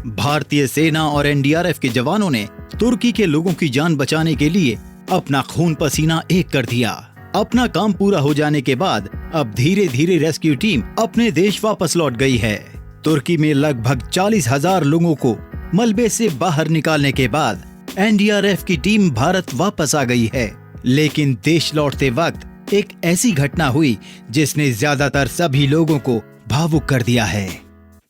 भारतीय सेना और एनडीआरएफ के जवानों ने तुर्की के लोगों की जान बचाने के लिए अपना खून पसीना एक कर दिया। अपना काम पूरा हो जाने के बाद अब धीरे धीरे रेस्क्यू टीम अपने देश वापस लौट गई है। तुर्की में लगभग 40,000 लोगों को मलबे से बाहर निकालने के बाद एनडीआरएफ की टीम भारत वापस आ गई है। लेकिन देश लौटते वक्त एक ऐसी घटना हुई जिसने ज्यादातर सभी लोगों को भावुक कर दिया है।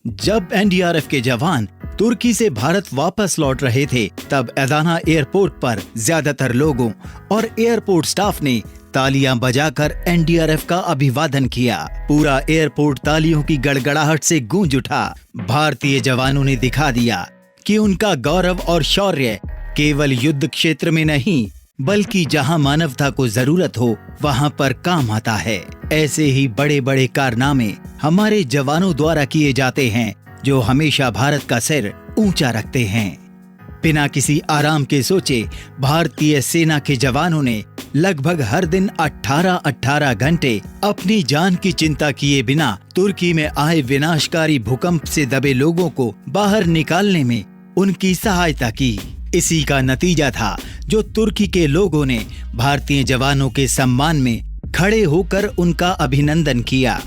जब एनडीआरएफ के जवान तुर्की से भारत वापस लौट रहे थे, तब एदाना एयरपोर्ट पर ज्यादातर लोगों और एयरपोर्ट स्टाफ ने तालियां बजाकर एनडीआरएफ का अभिवादन किया। पूरा एयरपोर्ट तालियों की गड़गड़ाहट से गूंज उठा। भारतीय जवानों ने दिखा दिया कि उनका गौरव और शौर्य केवल युद्ध क्षेत्र में नहीं, बल्कि जहां मानवता को जरूरत हो वहां पर काम आता है। ऐसे ही बड़े बड़े कारनामे हमारे जवानों द्वारा किए जाते हैं, जो हमेशा भारत का सिर ऊंचा रखते हैं। बिना किसी आराम के सोचे भारतीय सेना के जवानों ने लगभग हर दिन 18 घंटे अपनी जान की चिंता किए बिना तुर्की में आए विनाशकारी भूकंप से दबे लोगों को बाहर निकालने में उनकी सहायता की। इसी का नतीजा था जो तुर्की के लोगों ने भारतीय जवानों के सम्मान में खड़े होकर उनका अभिनंदन किया।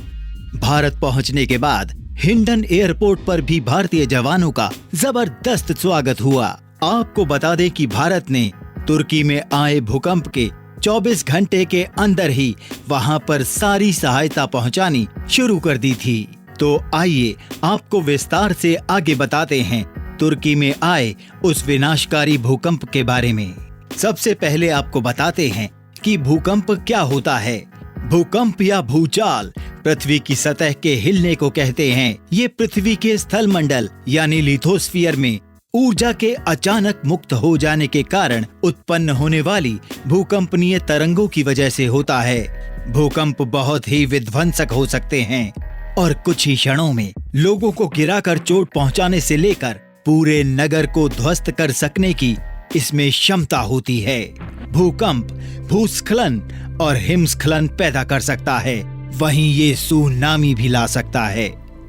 भारत पहुंचने के बाद हिंडन एयरपोर्ट पर भी भारतीय जवानों का जबरदस्त स्वागत हुआ। आपको बता दें कि भारत ने तुर्की में आए भूकंप के 24 घंटे के अंदर ही वहां पर सारी सहायता पहुंचानी शुरू कर दी थी। तो आइए आपको विस्तार से आगे बताते हैं तुर्की में आए उस विनाशकारी भूकंप के बारे में। सबसे पहले आपको बताते हैं कि भूकंप क्या होता है। भूकंप या भूचाल पृथ्वी की सतह के हिलने को कहते हैं। ये पृथ्वी के स्थल मंडल यानी लिथोस्फीयर में ऊर्जा के अचानक मुक्त हो जाने के कारण उत्पन्न होने वाली भूकंपनीय तरंगों की वजह से होता है। भूकंप बहुत ही विध्वंसक हो सकते हैं और कुछ ही क्षणों में लोगों को गिराकर चोट पहुंचाने से लेकर पूरे नगर को ध्वस्त कर सकने की इसमें क्षमता होती है। भूकंप भूस्खलन और हिमस्खलन पैदा कर सकता है, वहीं ये सुनामी भी ला सकता है।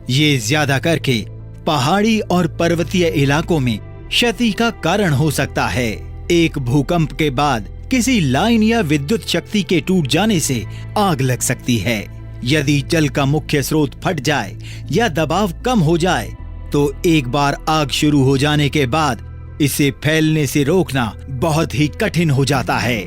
ये ज्यादा करके पहाड़ी और पर्वतीय इलाकों में क्षति का कारण हो सकता है। एक भूकंप के बाद किसी लाइन या विद्युत शक्ति के टूट जाने से आग लग सकती है। यदि जल का मुख्य स्रोत फट जाए या दबाव कम हो जाए तो एक बार आग शुरू हो जाने के बाद इसे फैलने से रोकना बहुत ही कठिन हो जाता है।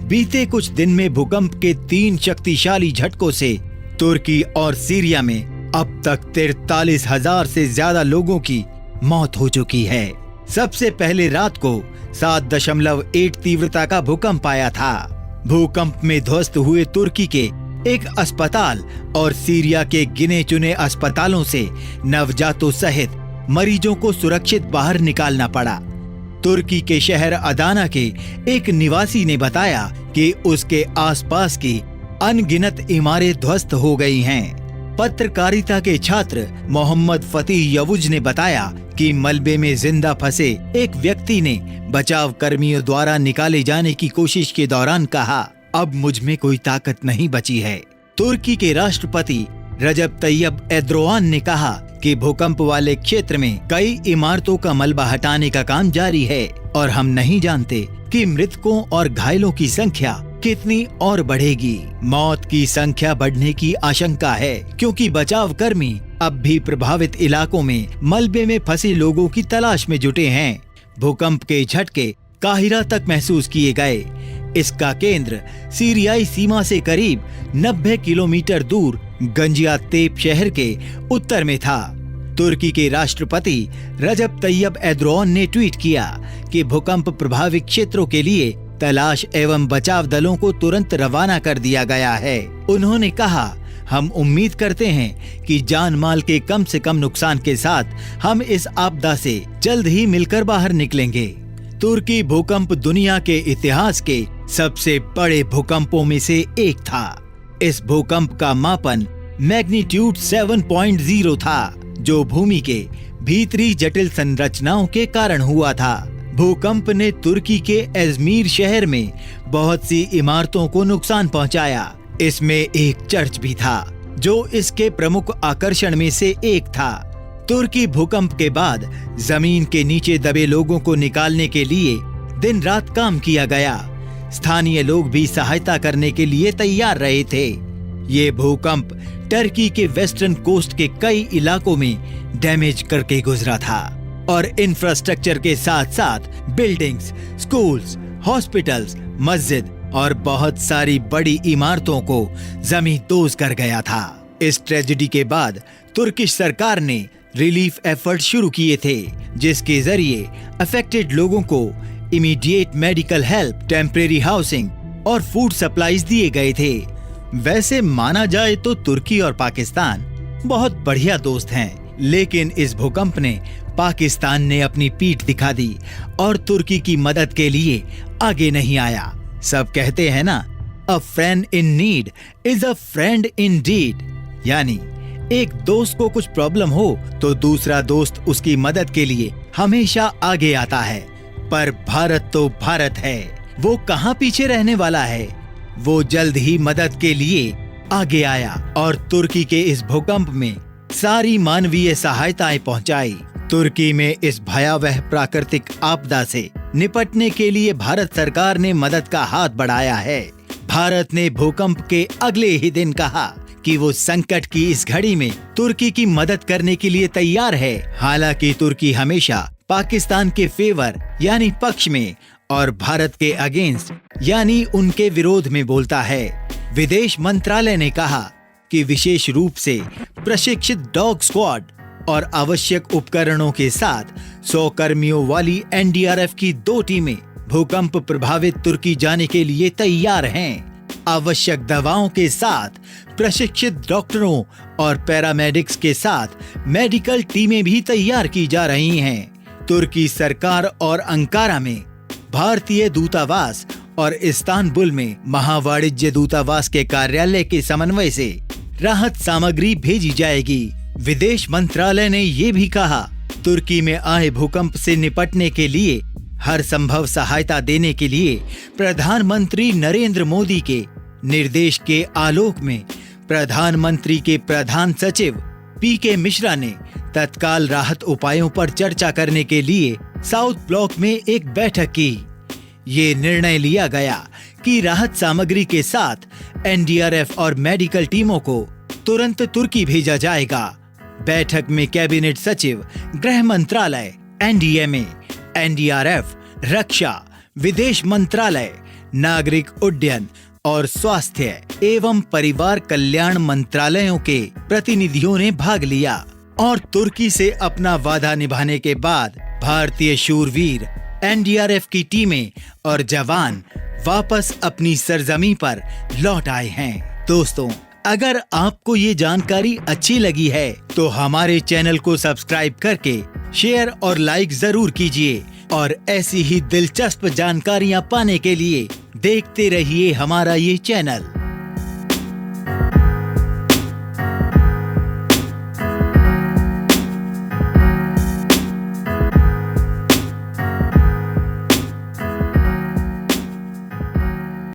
बीते कुछ दिन में भूकंप के 3 शक्तिशाली झटकों से तुर्की और सीरिया में अब तक 43,000 से ज्यादा लोगों की मौत हो चुकी है। सबसे पहले रात को 7.8 तीव्रता का भूकंप आया था। भूकंप में ध्वस्त हुए तुर्की के एक अस्पताल और सीरिया के गिने चुने अस्पतालों से नवजातों सहित मरीजों को सुरक्षित बाहर निकालना पड़ा। तुर्की के शहर अदाना के एक निवासी ने बताया कि उसके आसपास की अनगिनत इमारतें ध्वस्त हो गई हैं। पत्रकारिता के छात्र मोहम्मद फतीह यवुज ने बताया कि मलबे में जिंदा फंसे एक व्यक्ति ने बचाव कर्मियों द्वारा निकाले जाने की कोशिश के दौरान कहा, अब मुझ में कोई ताकत नहीं बची है। तुर्की के राष्ट्रपति रजब तैयब एर्दोआन ने कहा कि भूकंप वाले क्षेत्र में कई इमारतों का मलबा हटाने का काम जारी है और हम नहीं जानते कि मृतकों और घायलों की संख्या कितनी और बढ़ेगी। मौत की संख्या बढ़ने की आशंका है क्योंकि बचाव कर्मी अब भी प्रभावित इलाकों में मलबे में फंसे लोगों की तलाश में जुटे हैं। भूकंप के झटके काहिरा तक महसूस किए गए। इसका केंद्र सीरियाई सीमा से करीब 90 किलोमीटर दूर गंजियातेप शहर के उत्तर में था। तुर्की के राष्ट्रपति रजब तैयब एर्दोआन ने ट्वीट किया कि भूकंप प्रभावित क्षेत्रों के लिए तलाश एवं बचाव दलों को तुरंत रवाना कर दिया गया है। उन्होंने कहा, हम उम्मीद करते हैं कि जान माल के कम से कम नुकसान के साथ हम इस आपदा से जल्द ही मिलकर बाहर निकलेंगे। तुर्की भूकंप दुनिया के इतिहास के सबसे बड़े भूकंपों में से एक था। इस भूकंप का मापन मैग्नीट्यूड 7.0 था, जो भूमि के भीतरी जटिल संरचनाओं के कारण हुआ था। भूकंप ने तुर्की के अजमीर शहर में बहुत सी इमारतों को नुकसान पहुंचाया। इसमें एक चर्च भी था, जो इसके प्रमुख आकर्षण में से एक था। तुर्की भूकंप के बाद जमीन के नीचे दबे लोगों को निकालने के लिए दिन रात काम किया गया। स्थानीय लोग भी सहायता करने के लिए तैयार रहे थे। ये भूकंप टर्की के वेस्टर्न कोस्ट के कई इलाकों में डैमेज करके गुजरा था और इंफ्रास्ट्रक्चर के साथ साथ बिल्डिंग्स, स्कूल्स, हॉस्पिटल्स, मस्जिद और बहुत सारी बड़ी इमारतों को जमींदोज कर गया था। इस ट्रेजेडी के बाद तुर्किश सरकार ने रिलीफ एफर्ट शुरू किए थे, जिसके जरिए अफेक्टेड लोगों को immediate medical help, temporary housing और फूड सप्लाईज दिए गए थे। वैसे माना जाए तो तुर्की और पाकिस्तान बहुत बढ़िया दोस्त हैं, लेकिन इस भूकंप ने पाकिस्तान ने अपनी पीठ दिखा दी और तुर्की की मदद के लिए आगे नहीं आया। सब कहते हैं ना, a friend in need is a friend in deed, यानी एक दोस्त को कुछ प्रॉब्लम हो तो दूसरा दोस्त उसकी मदद के लिए हमेशा आगे आता है। पर भारत तो भारत है, वो कहाँ पीछे रहने वाला है। वो जल्द ही मदद के लिए आगे आया और तुर्की के इस भूकंप में सारी मानवीय सहायताएं पहुंचाई। तुर्की में इस भयावह प्राकृतिक आपदा से निपटने के लिए भारत सरकार ने मदद का हाथ बढ़ाया है। भारत ने भूकंप के अगले ही दिन कहा कि वो संकट की इस घड़ी में तुर्की की मदद करने के लिए तैयार है। हालांकि तुर्की हमेशा पाकिस्तान के फेवर यानी पक्ष में और भारत के अगेंस्ट यानी उनके विरोध में बोलता है। विदेश मंत्रालय ने कहा कि विशेष रूप से प्रशिक्षित डॉग स्क्वाड और आवश्यक उपकरणों के साथ 100 कर्मियों वाली एनडीआरएफ की 2 टीमें भूकंप प्रभावित तुर्की जाने के लिए तैयार हैं। आवश्यक दवाओं के साथ प्रशिक्षित डॉक्टरों और पैरामेडिक्स के साथ मेडिकल टीमें भी तैयार की जा रही हैं। तुर्की सरकार और अंकारा में भारतीय दूतावास और इस्तांबुल में महावाणिज्य दूतावास के कार्यालय के समन्वय से राहत सामग्री भेजी जाएगी। विदेश मंत्रालय ने ये भी कहा, तुर्की में आए भूकंप से निपटने के लिए हर संभव सहायता देने के लिए प्रधानमंत्री नरेंद्र मोदी के निर्देश के आलोक में प्रधानमंत्री के प्रधान सचिव पीके मिश्रा ने तत्काल राहत उपायों पर चर्चा करने के लिए साउथ ब्लॉक में एक बैठक की। ये निर्णय लिया गया कि राहत सामग्री के साथ एनडीआरएफ और मेडिकल टीमों को तुरंत तुर्की भेजा जाएगा। बैठक में कैबिनेट सचिव, गृह मंत्रालय, एनडीएमए, एनडीआरएफ, रक्षा, विदेश मंत्रालय, नागरिक उड्डयन और स्वास्थ्य एवं परिवार कल्याण मंत्रालयों के प्रतिनिधियों ने भाग लिया और तुर्की से अपना वादा निभाने के बाद भारतीय शूरवीर, एनडीआरएफ की टीमें और जवान वापस अपनी सरजमी पर लौट आए हैं। दोस्तों, अगर आपको ये जानकारी अच्छी लगी है तो हमारे चैनल को सब्सक्राइब करके शेयर और लाइक जरूर कीजिए और ऐसी ही दिलचस्प जानकारियां पाने के लिए देखते रहिए हमारा ये चैनल।